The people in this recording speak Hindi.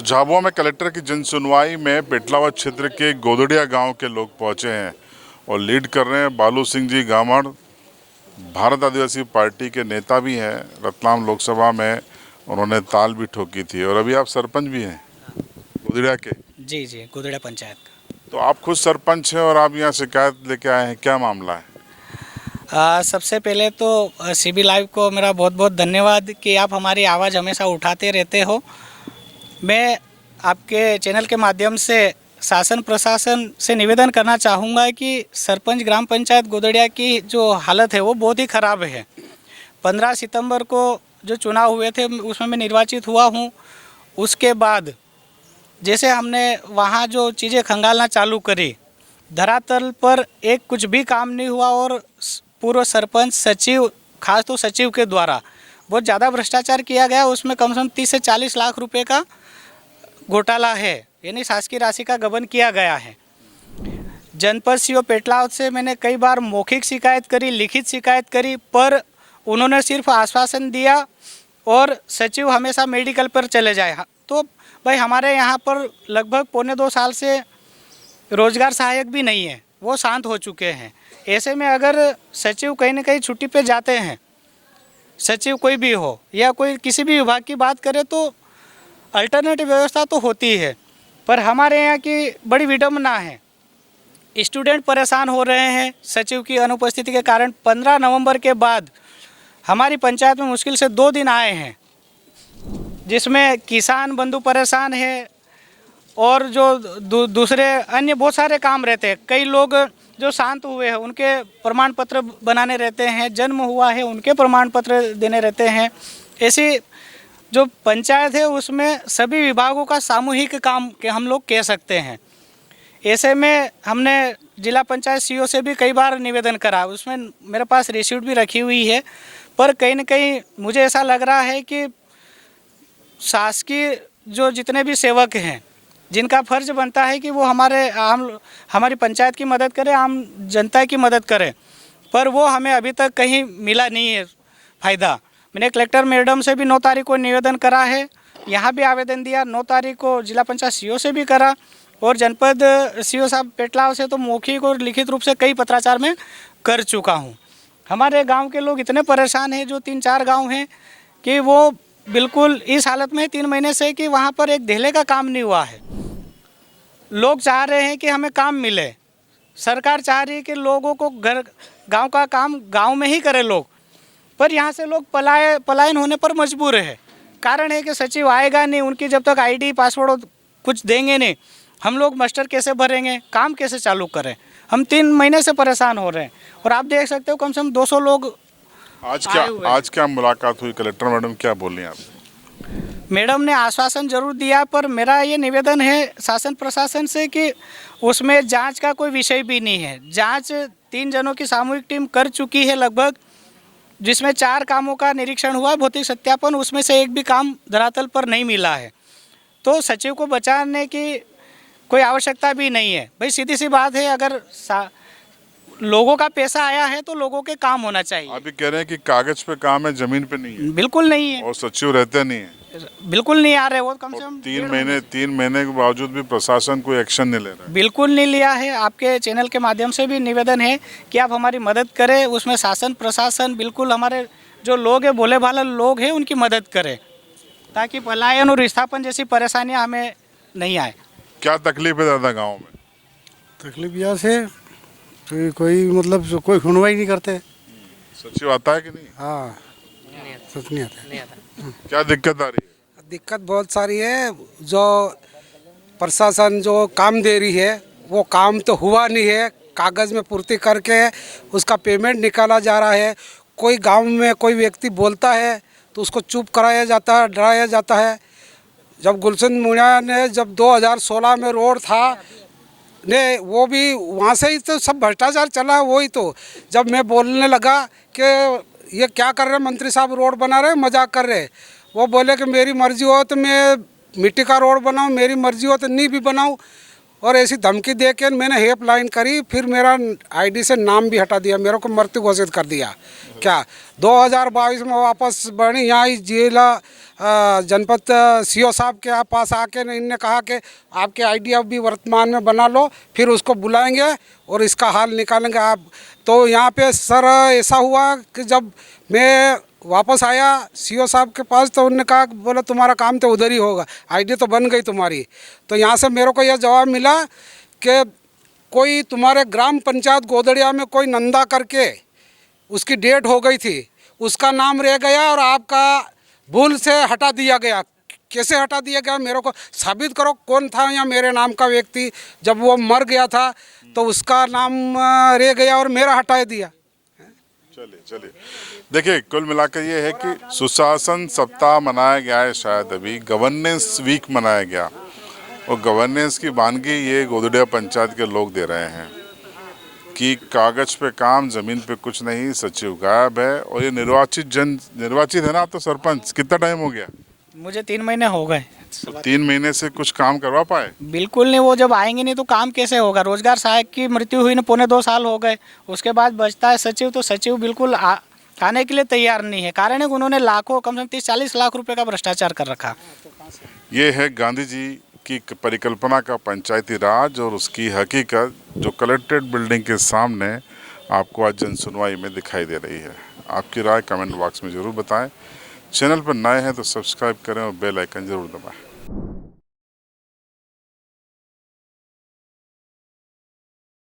तो झाबुआ में कलेक्टर की जन सुनवाई में पेटलावद क्षेत्र के गोदड़िया गांव के लोग पहुंचे हैं और लीड कर रहे हैं बालू सिंह जी गामड़। भारत आदिवासी पार्टी के नेता भी हैं। रतलाम लोकसभा में उन्होंने ताल भी ठोकी थी और अभी आप सरपंच भी हैं गोदड़िया के। जी जी, गोदड़ा पंचायत का। तो आप खुद सरपंच हैं और आप यहाँ शिकायत लेके आए हैं, क्या मामला है? सबसे पहले तो सीबी लाइव को मेरा बहुत बहुत धन्यवाद कि आप हमारी आवाज़ हमेशा उठाते रहते हो। मैं आपके चैनल के माध्यम से शासन प्रशासन से निवेदन करना चाहूँगा कि सरपंच ग्राम पंचायत गोदड़िया की जो हालत है वो बहुत ही ख़राब है। 15 सितंबर को जो चुनाव हुए थे उसमें मैं निर्वाचित हुआ हूँ। उसके बाद जैसे हमने वहाँ जो चीज़ें खंगालना चालू करी, धरातल पर एक कुछ भी काम नहीं हुआ और पूर्व सरपंच सचिव, खास तो सचिव के द्वारा बहुत ज़्यादा भ्रष्टाचार किया गया। उसमें कम से कम 30 से 40 लाख रुपए का घोटाला है, यानी शासकीय राशि का गबन किया गया है। जनपद सीओ पेटलावद से मैंने कई बार मौखिक शिकायत करी, लिखित शिकायत करी, पर उन्होंने सिर्फ आश्वासन दिया और सचिव हमेशा मेडिकल पर चले जाए। तो भाई हमारे यहाँ पर लगभग 1.25 साल से रोजगार सहायक भी नहीं है, वो शांत हो चुके हैं। ऐसे में अगर सचिव कहीं ना कहीं छुट्टी पे जाते हैं, सचिव कोई भी हो या कोई किसी भी विभाग की बात करे तो अल्टरनेटिव व्यवस्था तो होती है, पर हमारे यहाँ की बड़ी विडम्बना है। स्टूडेंट परेशान हो रहे हैं सचिव की अनुपस्थिति के कारण। 15 नवंबर के बाद हमारी पंचायत में मुश्किल से 2 दिन आए हैं, जिसमें किसान बंधु परेशान है और जो दूसरे अन्य बहुत सारे काम रहते हैं। कई लोग जो शांत हुए हैं उनके प्रमाण पत्र बनाने रहते हैं, जन्म हुआ है उनके प्रमाण पत्र देने रहते हैं। ऐसी जो पंचायत है उसमें सभी विभागों का सामूहिक काम के हम लोग कह सकते हैं। ऐसे में हमने जिला पंचायत सीईओ से भी कई बार निवेदन करा, उसमें मेरे पास रिसीप्ट भी रखी हुई है, पर कहीं न कहीं मुझे ऐसा लग रहा है कि शासकीय जो जितने भी सेवक हैं, जिनका फर्ज बनता है कि वो हमारी पंचायत की मदद करें, आम जनता की मदद करें, पर वो हमें अभी तक कहीं मिला नहीं है फ़ायदा। मैंने कलेक्टर मैडम से भी 9 तारीख को निवेदन करा है, यहाँ भी आवेदन दिया। 9 तारीख को जिला पंचायत सीईओ से भी करा और जनपद सीईओ साहब पेटलाव से तो मौखिक और लिखित रूप से कई पत्राचार में कर चुका हूँ। हमारे गांव के लोग इतने परेशान हैं, जो 3-4 गांव हैं, कि वो बिल्कुल इस हालत में 3 महीने से कि वहाँ पर एक ढेले का काम नहीं हुआ है। लोग चाह रहे हैं कि हमें काम मिले, सरकार चाह रही है कि लोगों को गांव का काम गांव में ही करें लोग, पर यहाँ से लोग पलायन होने पर मजबूर है। कारण है कि सचिव आएगा नहीं, उनकी जब तक आईडी पासवर्ड कुछ देंगे नहीं, हम लोग मास्टर कैसे भरेंगे, काम कैसे चालू करें। हम 3 महीने से परेशान हो रहे हैं और आप देख सकते हो कम से कम 200 लोग आज क्या मुलाकात हुई? कलेक्टर मैडम क्या बोल रही हैं आप? मैडम ने आश्वासन जरूर दिया, पर मेरा ये निवेदन है शासन प्रशासन से कि उसमें जांच का कोई विषय भी नहीं है। जांच 3 जनों की सामूहिक टीम कर चुकी है लगभग, जिसमें 4 कामों का निरीक्षण हुआ, भौतिक सत्यापन, उसमें से एक भी काम धरातल पर नहीं मिला है। तो सचिव को बचाने की कोई आवश्यकता भी नहीं है। भाई सीधी सी बात है, अगर लोगों का पैसा आया है तो लोगों के काम होना चाहिए। अभी कह रहे हैं कि कागज पे काम है, जमीन पे नहीं है। बिल्कुल नहीं है, और सचिव रहते नहीं है, बिल्कुल नहीं आ रहे। वो कम से कम 3 महीने के बावजूद भी प्रशासन कोई एक्शन नहीं ले रहा है। बिल्कुल नहीं लिया है। आपके चैनल के माध्यम से भी निवेदन है कि आप हमारी मदद करें, उसमें शासन प्रशासन बिल्कुल हमारे जो लोग हैं, भोले भाले लोग हैं, उनकी मदद करें, ताकि पलायन और विस्थापन जैसी परेशानियां हमें नहीं आए। क्या तकलीफ है दादा गाँव में? तकलीफ यहाँ से तो कोई मतलब कोई सुनवाई नहीं करते। सचिव आता है कि नहीं? हाँ, सच नहीं आता। क्या दिक्कत आ रही है? दिक्कत बहुत सारी है। जो प्रशासन जो काम दे रही है वो काम तो हुआ नहीं है, कागज़ में पूर्ति करके उसका पेमेंट निकाला जा रहा है। कोई गांव में कोई व्यक्ति बोलता है तो उसको चुप कराया जाता है, डराया जाता है। जब गुलशन मुनिया ने जब 2016 में रोड था ने, वो भी वहाँ से ही तो सब भ्रष्टाचार चला है। वही तो जब मैं बोलने लगा कि ये क्या कर रहे हैं मंत्री साहब, रोड बना रहे हैं, मजाक कर रहे हैं, वो बोले कि मेरी मर्जी हो तो मैं मिट्टी का रोड बनाऊं, मेरी मर्जी हो तो नहीं भी बनाऊं। और ऐसी धमकी दे के मैंने हेल्पलाइन करी, फिर मेरा आईडी से नाम भी हटा दिया, मेरे को मृत्यु घोषित कर दिया। क्या 2022 में वापस बनी यहाँ इस जिला जनपद सीओ साहब के पास आके इनने कहा कि आपके आईडी अभी वर्तमान में बना लो, फिर उसको बुलाएंगे और इसका हाल निकालेंगे आप। तो यहाँ पे सर ऐसा हुआ कि जब मैं वापस आया सीओ साहब के पास तो उन्होंने कहा, बोला तुम्हारा काम तो उधर ही होगा, आईडी तो बन गई तुम्हारी। तो यहाँ से मेरे को यह जवाब मिला कि कोई तुम्हारे ग्राम पंचायत गोदड़िया में कोई नंदा करके उसकी डेट हो गई थी, उसका नाम रह गया और आपका भूल से हटा दिया गया। कैसे हटा दिया गया, मेरे को साबित करो, कौन था यहाँ मेरे नाम का व्यक्ति, जब वो मर गया था तो उसका नाम रह गया और मेरा हटा दिया। चलिए देखिए, कुल मिलाकर ये है कि सुशासन सप्ताह मनाया गया है, शायद अभी गवर्नेंस वीक मनाया गया, और गवर्नेंस की वानगी ये गोदड़िया पंचायत के लोग दे रहे हैं कि कागज पे काम, जमीन पे कुछ नहीं, सचिव गायब है। और ये निर्वाचित है ना, तो सरपंच कितना टाइम हो गया? मुझे 3 महीने हो गए। तो 3 महीने से कुछ काम करवा पाए? बिल्कुल नहीं, वो जब आएंगे नहीं तो काम कैसे होगा। रोजगार सहायक की मृत्यु हुई ना, 1.25 साल हो गए, उसके बाद बचता है सचिव, तो सचिव बिल्कुल आने के लिए तैयार नहीं है। कारण है कि उन्होंने लाखों, कम से कम 30-40 लाख रुपए का भ्रष्टाचार कर रखा। ये है गांधी जी की परिकल्पना का पंचायती राज और उसकी हकीकत, जो कलेक्ट्रेट बिल्डिंग के सामने आपको आज जन सुनवाई में दिखाई दे रही है। आपकी राय कमेंट बॉक्स में ज़रूर बताएं। चैनल पर नए हैं तो सब्सक्राइब करें और बेल आइकन ज़रूर दबाएं।